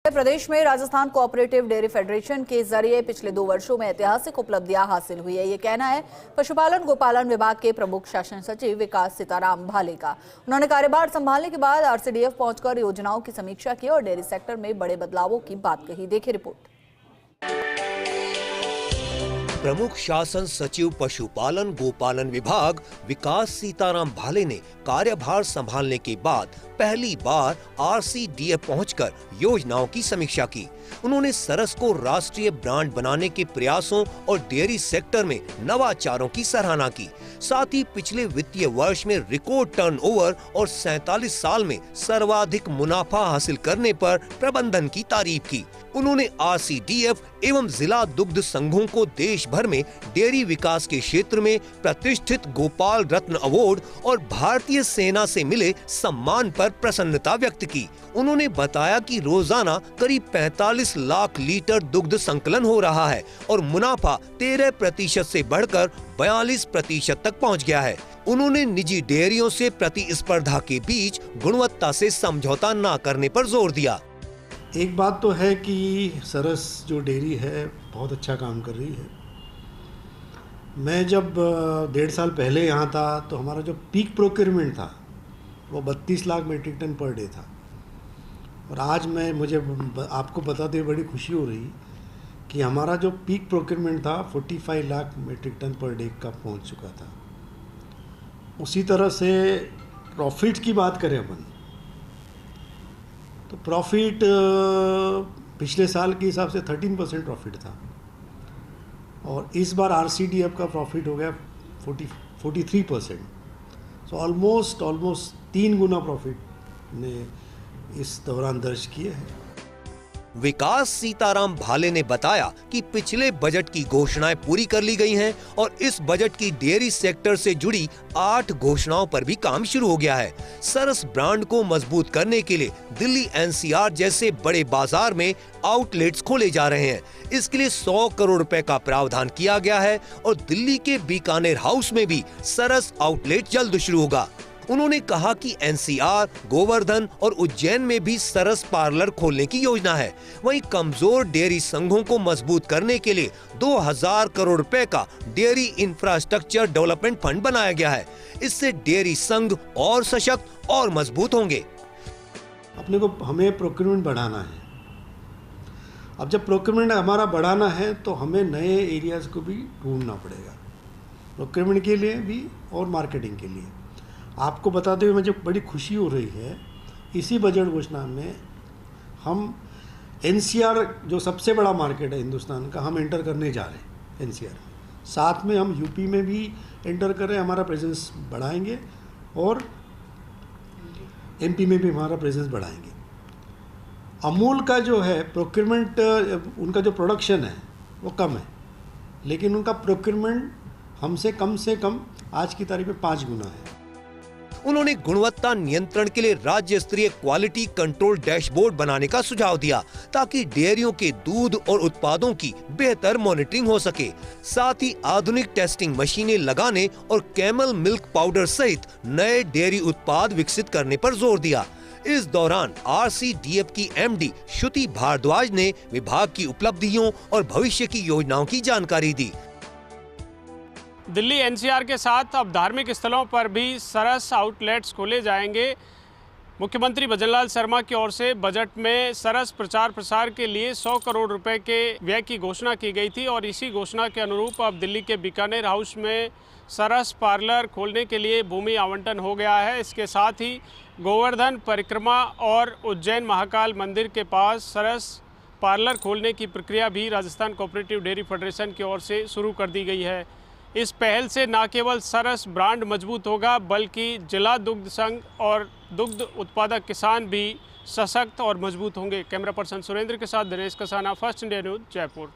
प्रदेश में Rajasthan cooperative dairy federation के जरिए पिछले 2 वर्षों में ऐतिहासिक उपलब्धियां हासिल हुई है। ये कहना है पशुपालन गोपालन विभाग के प्रमुख शासन सचिव विकास सीताराम भाले का। उन्होंने कार्यभार संभालने के बाद आरसीडीएफ पहुंचकर योजनाओं की समीक्षा की और डेयरी सेक्टर में बड़े बदलावों की बात कही। देखिए रिपोर्ट। प्रमुख शासन सचिव पशुपालन गोपालन विभाग विकास सीताराम भाले ने कार्यभार संभालने के बाद पहली बार आरसीडीएफ पहुंचकर योजनाओं की समीक्षा की। उन्होंने सरस को राष्ट्रीय ब्रांड बनाने के प्रयासों और डेयरी सेक्टर में नवाचारों की सराहना की। साथ ही पिछले वित्तीय वर्ष में रिकॉर्ड टर्नओवर और 47 साल में सर्वाधिक मुनाफा हासिल करने पर प्रबंधन की तारीफ की। उन्होंने आरसीडीएफ एवं जिला दुग्ध संघों को देश भर में डेयरी विकास के क्षेत्र में प्रतिष्ठित गोपाल रत्न अवार्ड और भारतीय सेना से मिले सम्मान पर प्रसन्नता व्यक्त की। उन्होंने बताया कि रोजाना करीब 45 लाख लीटर दुग्ध संकलन हो रहा है और मुनाफा 13% से बढ़कर 42% तक पहुंच गया है। उन्होंने निजी डेयरियों से प्रतिस्पर्धा के बीच गुणवत्ता से समझौता न करने पर जोर दिया। एक बात तो है कि सरस जो डेयरी है बहुत अच्छा काम कर रही है। मैं जब 1.5 साल पहले यहाँ था तो हमारा जो पीक प्रोक्योरमेंट था वो 32 lakh metric tonne per day था और आज मुझे आपको बताते हुए बड़ी खुशी हो रही कि हमारा जो पीक प्रोक्योरमेंट था 45 lakh metric tonne per day का पहुँच चुका था। उसी तरह से प्रॉफिट की बात करें अपन तो प्रॉफिट पिछले साल के हिसाब से 13% प्रॉफिट था और इस बार आरसीडीएफ का प्रॉफिट हो गया 43%। सो ऑलमोस्ट 3 गुना प्रॉफिट ने इस दौरान दर्ज किए हैं। विकास सीताराम भाले ने बताया कि पिछले बजट की घोषणाएं पूरी कर ली गई हैं और इस बजट की डेयरी सेक्टर से जुड़ी 8 घोषणाओं पर भी काम शुरू हो गया है। सरस ब्रांड को मजबूत करने के लिए दिल्ली एनसीआर जैसे बड़े बाजार में आउटलेट्स खोले जा रहे हैं। इसके लिए 100 करोड़ रुपए का प्रावधान किया गया है और दिल्ली के बीकानेर हाउस में भी सरस आउटलेट जल्द शुरू होगा। उन्होंने कहा कि एनसीआर, गोवर्धन और उज्जैन में भी सरस पार्लर खोलने की योजना है। वहीं कमजोर डेयरी संघों को मजबूत करने के लिए 2000 करोड़ रुपए का डेयरी इंफ्रास्ट्रक्चर डेवलपमेंट फंड बनाया गया है। इससे डेयरी संघ और सशक्त और मजबूत होंगे। अपने को हमें प्रोक्योरमेंट बढ़ाना है। अब जब प्रोक्योरमेंट हमारा बढ़ाना है तो हमें नए एरियाज को भी ढूंढना पड़ेगा, प्रोक्योरमेंट के लिए भी और मार्केटिंग के लिए। आपको बताते हुए मुझे बड़ी खुशी हो रही है, इसी बजट घोषणा में हम एनसीआर जो सबसे बड़ा मार्केट है हिंदुस्तान का, हम एंटर करने जा रहे हैं एनसीआर में। साथ में हम यूपी में भी एंटर कर रहे हैं, हमारा प्रेजेंस बढ़ाएंगे और एमपी में भी हमारा प्रेजेंस बढ़ाएंगे। अमूल का जो है प्रोक्योरमेंट, उनका जो प्रोडक्शन है वो कम है, लेकिन उनका प्रोक्योरमेंट हमसे कम आज की तारीख में 5 गुना है। उन्होंने गुणवत्ता नियंत्रण के लिए राज्य स्तरीय क्वालिटी कंट्रोल डैशबोर्ड बनाने का सुझाव दिया ताकि डेयरियों के दूध और उत्पादों की बेहतर मॉनिटरिंग हो सके। साथ ही आधुनिक टेस्टिंग मशीनें लगाने और कैमल मिल्क पाउडर सहित नए डेयरी उत्पाद विकसित करने पर जोर दिया। इस दौरान आरसीडीएफ की एमडी श्रुति भारद्वाज ने विभाग की उपलब्धियों और भविष्य की योजनाओं की जानकारी दी। दिल्ली एनसीआर के साथ अब धार्मिक स्थलों पर भी सरस आउटलेट्स खोले जाएंगे। मुख्यमंत्री भजनलाल शर्मा की ओर से बजट में सरस प्रचार प्रसार के लिए 100 करोड़ रुपए के व्यय की घोषणा की गई थी और इसी घोषणा के अनुरूप अब दिल्ली के बीकानेर हाउस में सरस पार्लर खोलने के लिए भूमि आवंटन हो गया है। इसके साथ ही गोवर्धन परिक्रमा और उज्जैन महाकाल मंदिर के पास सरस पार्लर खोलने की प्रक्रिया भी राजस्थान कोऑपरेटिव डेयरी फेडरेशन की ओर से शुरू कर दी गई है। इस पहल से न केवल सरस ब्रांड मजबूत होगा बल्कि जिला दुग्ध संघ और दुग्ध उत्पादक किसान भी सशक्त और मजबूत होंगे। कैमरा पर्सन सुरेंद्र के साथ Dinesh Kasana, first India news, Jaipur.